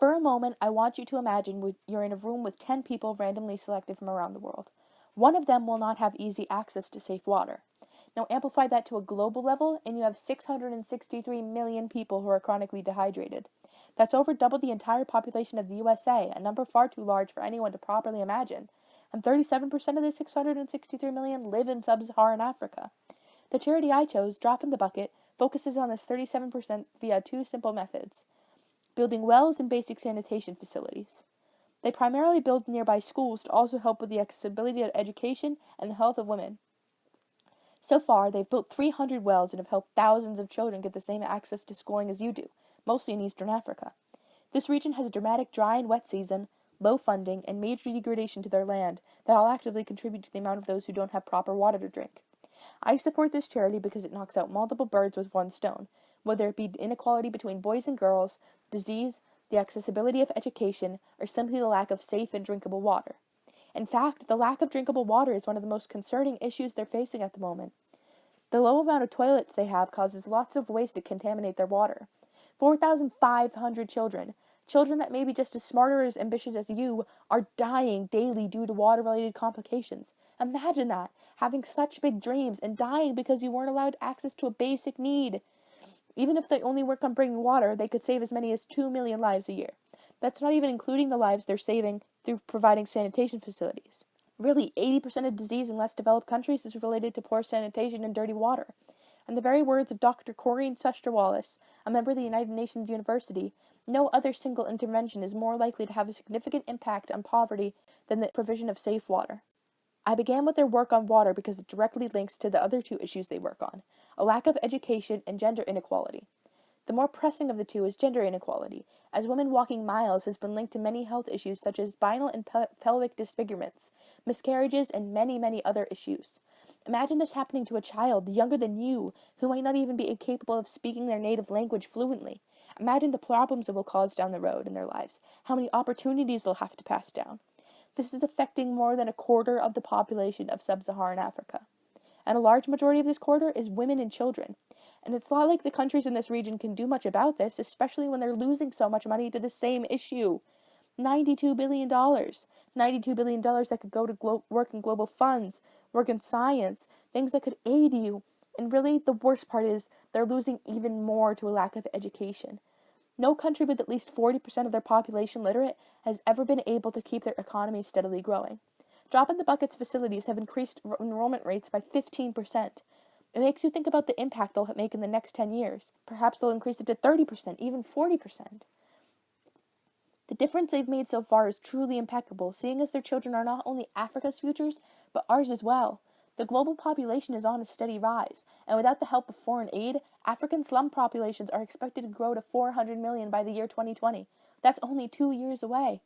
For a moment, I want you to imagine you're in a room with 10 people randomly selected from around the world. One of them will not have easy access to safe water. Now amplify that to a global level, and you have 663 million people who are chronically dehydrated. That's over double the entire population of the USA, a number far too large for anyone to properly imagine. And 37% of the 663 million live in sub-Saharan Africa. The charity I chose, Drop in the Bucket, focuses on this 37% via two simple methods: building wells and basic sanitation facilities. They primarily build nearby schools to also help with the accessibility of education and the health of women. So far, they've built 300 wells and have helped thousands of children get the same access to schooling as you do, mostly in Eastern Africa. This region has a dramatic dry and wet season, low funding, and major degradation to their land that all actively contribute to the amount of those who don't have proper water to drink. I support this charity because it knocks out multiple birds with one stone, whether it be inequality between boys and girls, disease, the accessibility of education, or simply the lack of safe and drinkable water. In fact, the lack of drinkable water is one of the most concerning issues they're facing at the moment. The low amount of toilets they have causes lots of waste to contaminate their water. 4,500 children that may be just as smart or as ambitious as you, are dying daily due to water-related complications. Imagine that, having such big dreams and dying because you weren't allowed access to a basic need. Even if they only work on bringing water, they could save as many as 2 million lives a year. That's not even including the lives they're saving through providing sanitation facilities. Really, 80% of disease in less developed countries is related to poor sanitation and dirty water. In the very words of Dr. Corinne Suster-Wallace, a member of the United Nations University, no other single intervention is more likely to have a significant impact on poverty than the provision of safe water. I began with their work on water because it directly links to the other two issues they work on: a lack of education and gender inequality. The more pressing of the two is gender inequality, as women walking miles has been linked to many health issues such as spinal and pelvic disfigurements, miscarriages, and many, many other issues. Imagine this happening to a child younger than you, who might not even be incapable of speaking their native language fluently. Imagine the problems it will cause down the road in their lives, how many opportunities they'll have to pass down. This is affecting more than a quarter of the population of sub-Saharan Africa. And a large majority of this quarter is women and children. And it's not like the countries in this region can do much about this, especially when they're losing so much money to the same issue. $92 billion. $92 billion that could go to work in global funds, work in science, things that could aid you. And really, the worst part is they're losing even more to a lack of education. No country with at least 40% of their population literate has ever been able to keep their economy steadily growing. Drop in the Bucket's facilities have increased enrollment rates by 15%. It makes you think about the impact they'll make in the next 10 years. Perhaps they'll increase it to 30%, even 40%. The difference they've made so far is truly impeccable, seeing as their children are not only Africa's futures, but ours as well. The global population is on a steady rise, and without the help of foreign aid, African slum populations are expected to grow to 400 million by the year 2020. That's only 2 years away.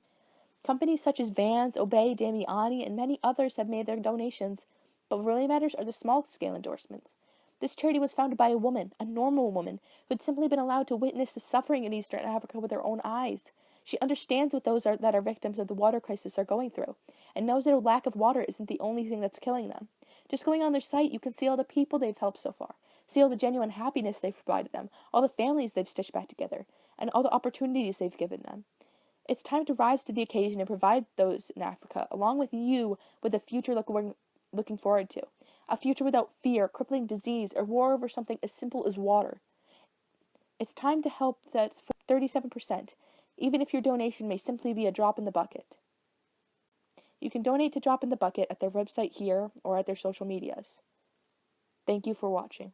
Companies such as Vans, Obey, Damiani, and many others have made their donations, but what really matters are the small-scale endorsements. This charity was founded by a woman, a normal woman, who had simply been allowed to witness the suffering in Eastern Africa with her own eyes. She understands what those that are victims of the water crisis are going through, and knows that a lack of water isn't the only thing that's killing them. Just going on their site, you can see all the people they've helped so far, see all the genuine happiness they've provided them, all the families they've stitched back together, and all the opportunities they've given them. It's time to rise to the occasion and provide those in Africa, along with you, with a future looking forward to. A future without fear, crippling disease, or war over something as simple as water. It's time to help that 37%, even if your donation may simply be a drop in the bucket. You can donate to Drop in the Bucket at their website here or at their social medias. Thank you for watching.